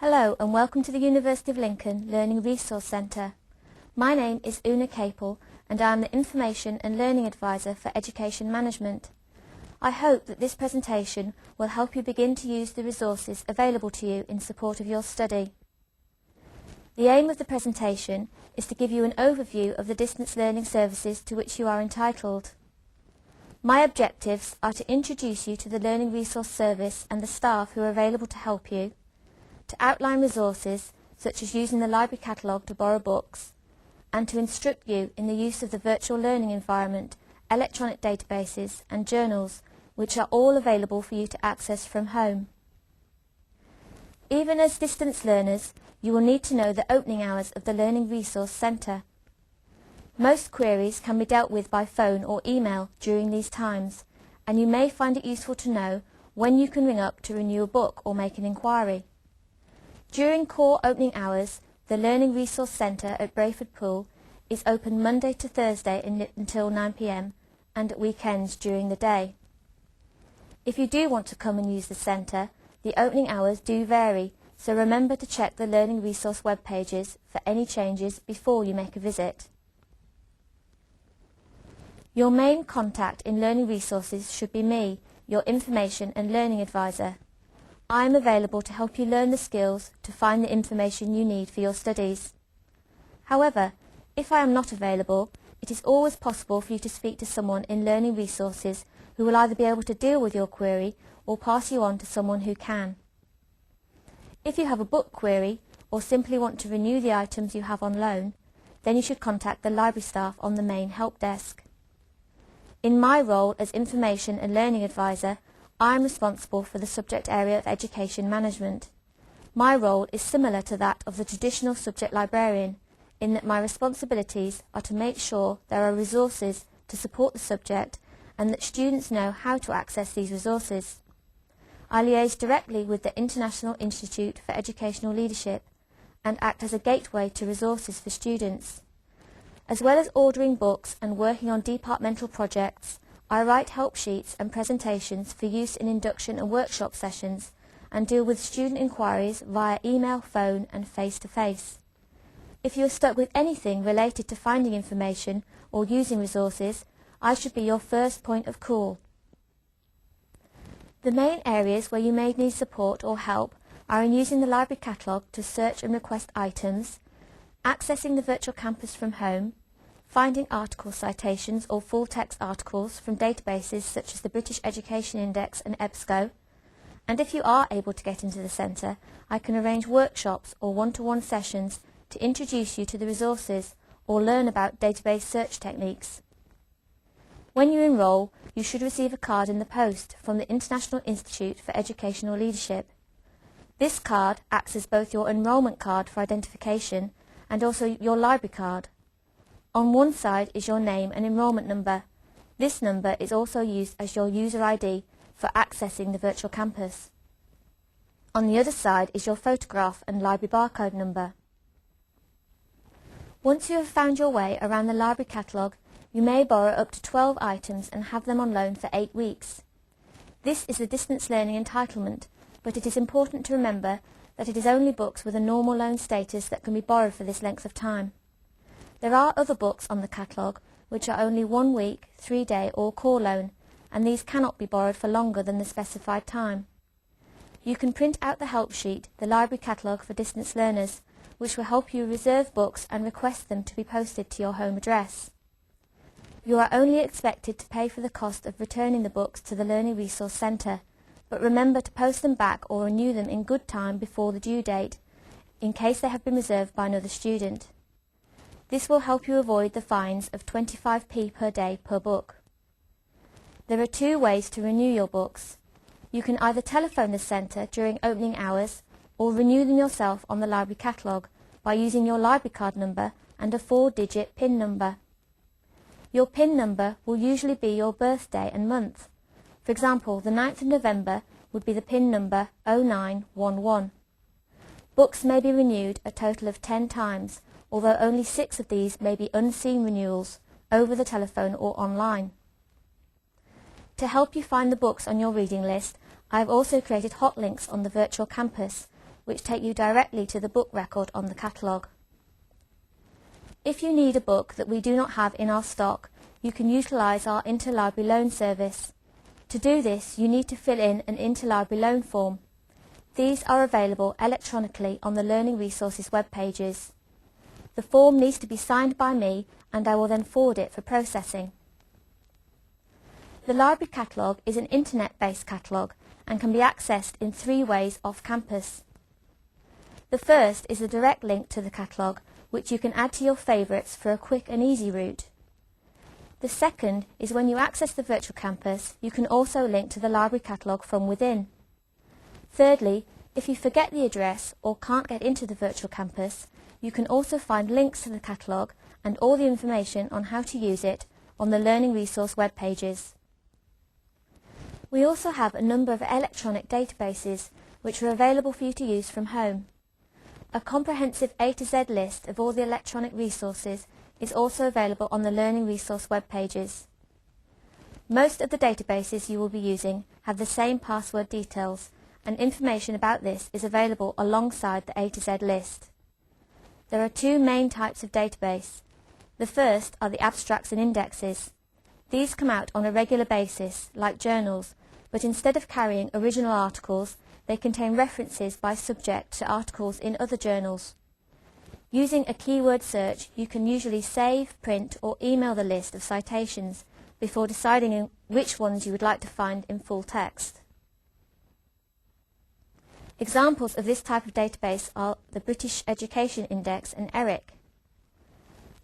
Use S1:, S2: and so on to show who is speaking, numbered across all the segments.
S1: Hello and welcome to the University of Lincoln Learning Resource Centre. My name is Oonagh and I am the Information and Learning Advisor for Education Management. I hope that this presentation will help you begin to use the resources available to you in support of your study. The aim of the presentation is to give you an overview of the distance learning services to which you are entitled. My objectives are to introduce you to the Learning Resource Service and the staff who are available to help you, to outline resources such as using the library catalogue to borrow books, and to instruct you in the use of the virtual learning environment, electronic databases and journals, which are all available for you to access from home. Even as distance learners, you will need to know the opening hours of the Learning Resource Centre. Most queries can be dealt with by phone or email during these times, and you may find it useful to know when you can ring up to renew a book or make an inquiry. During core opening hours, the Learning Resource Centre at Brayford Pool is open Monday to Thursday until 9 p.m. and at weekends during the day. If you do want to come and use the centre, the opening hours do vary, so remember to check the Learning Resource web pages for any changes before you make a visit. Your main contact in Learning Resources should be me, your Information and Learning Advisor. I am available to help you learn the skills to find the information you need for your studies. However, if I am not available, it is always possible for you to speak to someone in Learning Resources who will either be able to deal with your query or pass you on to someone who can. If you have a book query or simply want to renew the items you have on loan, then you should contact the library staff on the main help desk. In my role as Information and Learning Advisor, I am responsible for the subject area of education management. My role is similar to that of the traditional subject librarian, in that my responsibilities are to make sure there are resources to support the subject and that students know how to access these resources. I liaise directly with the International Institute for Educational Leadership and act as a gateway to resources for students. As well as ordering books and working on departmental projects, I write help sheets and presentations for use in induction and workshop sessions and deal with student inquiries via email, phone and face-to-face. If you are stuck with anything related to finding information or using resources, I should be your first point of call. The main areas where you may need support or help are in using the library catalogue to search and request items, accessing the virtual campus from home, finding article citations or full-text articles from databases such as the British Education Index and EBSCO, and if you are able to get into the centre, I can arrange workshops or one-to-one sessions to introduce you to the resources or learn about database search techniques. When you enrol, you should receive a card in the post from the International Institute for Educational Leadership. This card acts as both your enrolment card for identification and also your library card. On one side is your name and enrolment number. This number is also used as your user ID for accessing the virtual campus. On the other side is your photograph and library barcode number. Once you have found your way around the library catalogue, you may borrow up to 12 items and have them on loan for 8 weeks. This is the distance learning entitlement, but it is important to remember that it is only books with a normal loan status that can be borrowed for this length of time. There are other books on the catalogue which are only 1 week, 3-day or core loan, and these cannot be borrowed for longer than the specified time. You can print out the help sheet, the library catalogue for distance learners, which will help you reserve books and request them to be posted to your home address. You are only expected to pay for the cost of returning the books to the Learning Resource Centre, but remember to post them back or renew them in good time before the due date, in case they have been reserved by another student. This will help you avoid the fines of 25p per day per book. There are 2 ways to renew your books. You can either telephone the centre during opening hours or renew them yourself on the library catalogue by using your library card number and a 4-digit PIN number. Your PIN number will usually be your birthday and month. For example, the 9th of November would be the PIN number 0911. Books may be renewed a total of 10 times, although only 6 of these may be unseen renewals over the telephone or online. To help you find the books on your reading list, I have also created hot links on the virtual campus, which take you directly to the book record on the catalogue. If you need a book that we do not have in our stock, you can utilise our interlibrary loan service. To do this, you need to fill in an interlibrary loan form. These are available electronically on the Learning Resources web pages. The form needs to be signed by me and I will then forward it for processing. The library catalogue is an internet-based catalogue and can be accessed in 3 ways off campus. The first is a direct link to the catalogue, which you can add to your favourites for a quick and easy route. The second is when you access the virtual campus, you can also link to the library catalogue from within. Thirdly, if you forget the address or can't get into the virtual campus, you can also find links to the catalogue and all the information on how to use it on the Learning Resource web pages. We also have a number of electronic databases which are available for you to use from home. A comprehensive A to Z list of all the electronic resources is also available on the Learning Resource web pages. Most of the databases you will be using have the same password details, and information about this is available alongside the A to Z list. There are 2 main types of database. The first are the abstracts and indexes. These come out on a regular basis, like journals, but instead of carrying original articles, they contain references by subject to articles in other journals. Using a keyword search, you can usually save, print or email the list of citations before deciding which ones you would like to find in full text. Examples of this type of database are the British Education Index and ERIC.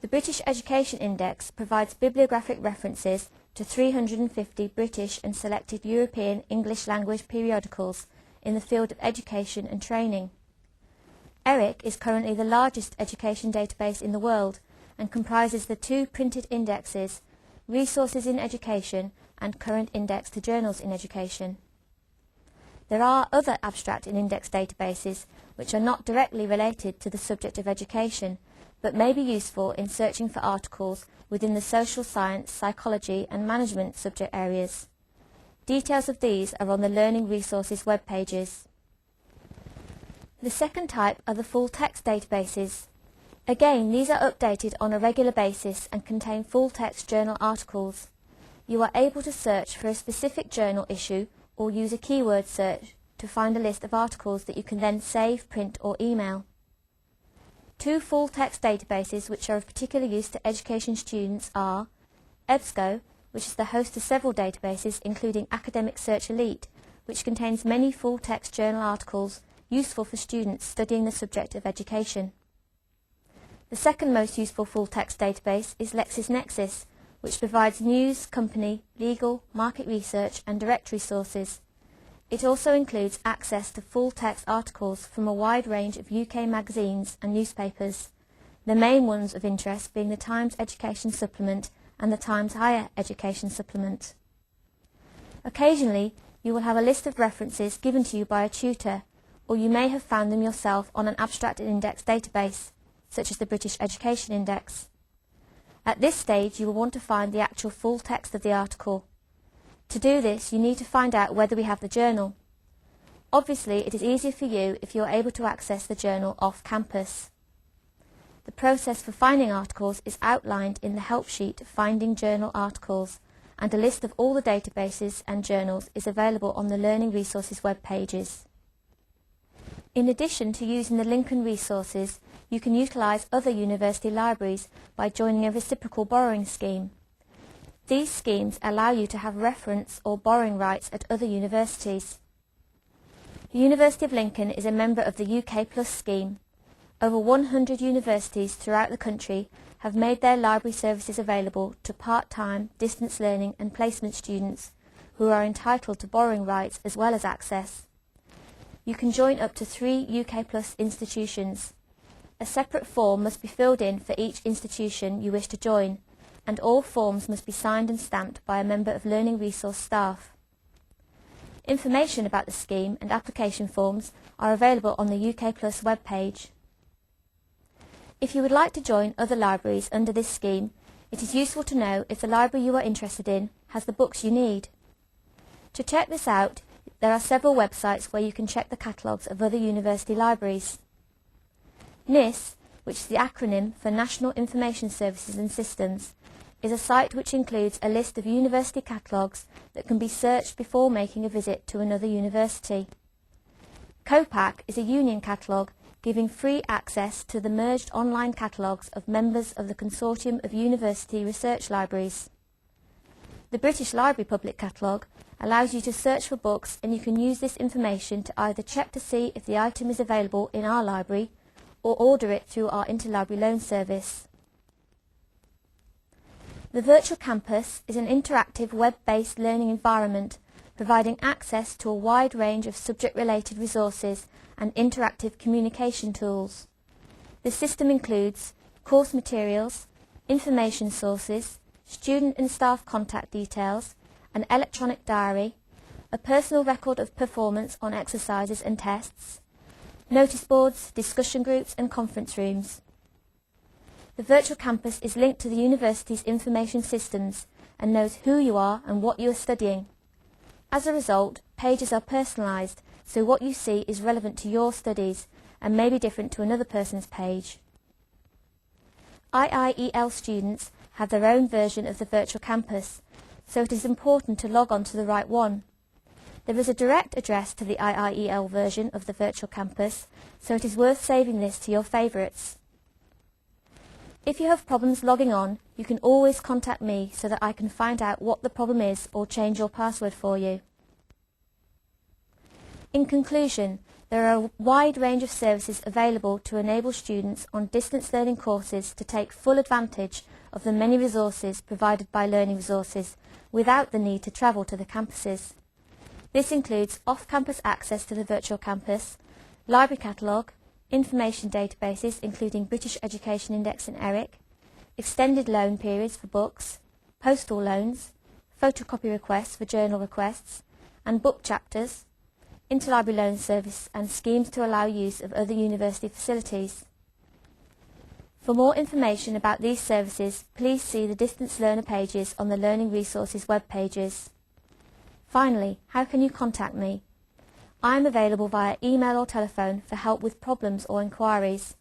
S1: The British Education Index provides bibliographic references to 350 British and selected European English language periodicals in the field of education and training. ERIC is currently the largest education database in the world and comprises the 2 printed indexes, Resources in Education and Current Index to Journals in Education. There are other abstract and index databases which are not directly related to the subject of education, but may be useful in searching for articles within the social science, psychology and management subject areas. Details of these are on the Learning Resources web pages. The second type are the full text databases. Again, these are updated on a regular basis and contain full text journal articles. You are able to search for a specific journal issue or use a keyword search to find a list of articles that you can then save, print or email. 2 full text databases which are of particular use to education students are EBSCO, which is the host to several databases including Academic Search Elite, which contains many full text journal articles useful for students studying the subject of education. The second most useful full text database is LexisNexis, which provides news, company, legal, market research and directory sources. It also includes access to full-text articles from a wide range of UK magazines and newspapers, the main ones of interest being the Times Education Supplement and the Times Higher Education Supplement. Occasionally, you will have a list of references given to you by a tutor, or you may have found them yourself on an abstract and index database, such as the British Education Index. At this stage, you will want to find the actual full text of the article. To do this, you need to find out whether we have the journal. Obviously, it is easier for you if you are able to access the journal off campus. The process for finding articles is outlined in the help sheet Finding Journal Articles, and a list of all the databases and journals is available on the Learning Resources web pages. In addition to using the Lincoln resources, you can utilise other university libraries by joining a reciprocal borrowing scheme. These schemes allow you to have reference or borrowing rights at other universities. The University of Lincoln is a member of the UK Plus scheme. Over 100 universities throughout the country have made their library services available to part-time, distance learning and placement students who are entitled to borrowing rights as well as access. You can join up to 3 UK Plus institutions. A separate form must be filled in for each institution you wish to join, and all forms must be signed and stamped by a member of Learning Resource staff. Information about the scheme and application forms are available on the UK Plus webpage. If you would like to join other libraries under this scheme, it is useful to know if the library you are interested in has the books you need. To check this out, there are several websites where you can check the catalogues of other university libraries. NIS, which is the acronym for National Information Services and Systems, is a site which includes a list of university catalogues that can be searched before making a visit to another university. COPAC is a union catalogue giving free access to the merged online catalogues of members of the Consortium of University Research Libraries. The British Library Public Catalogue allows you to search for books, and you can use this information to either check to see if the item is available in our library or order it through our interlibrary loan service. The Virtual Campus is an interactive web-based learning environment providing access to a wide range of subject-related resources and interactive communication tools. The system includes course materials, information sources, student and staff contact details, an electronic diary, a personal record of performance on exercises and tests, notice boards, discussion groups and conference rooms. The Virtual Campus is linked to the university's information systems and knows who you are and what you are studying. As a result, pages are personalised, so what you see is relevant to your studies and may be different to another person's page. IIEL students have their own version of the Virtual Campus, so it is important to log on to the right one. There is a direct address to the IIEL version of the Virtual Campus, so it is worth saving this to your favourites. If you have problems logging on, you can always contact me so that I can find out what the problem is or change your password for you. In conclusion, there are a wide range of services available to enable students on distance learning courses to take full advantage of the many resources provided by Learning Resources without the need to travel to the campuses. This includes off-campus access to the Virtual Campus, library catalogue, information databases including British Education Index and ERIC, extended loan periods for books, postal loans, photocopy requests for journal requests, and book chapters, interlibrary loan service and schemes to allow use of other university facilities. For more information about these services, please see the Distance Learner pages on the Learning Resources web pages. Finally, how can you contact me? I am available via email or telephone for help with problems or inquiries.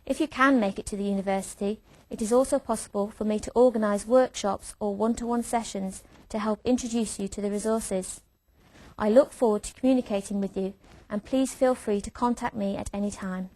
S1: If you can make it to the university, it is also possible for me to organise workshops or one-to-one sessions to help introduce you to the resources. I look forward to communicating with you, and please feel free to contact me at any time.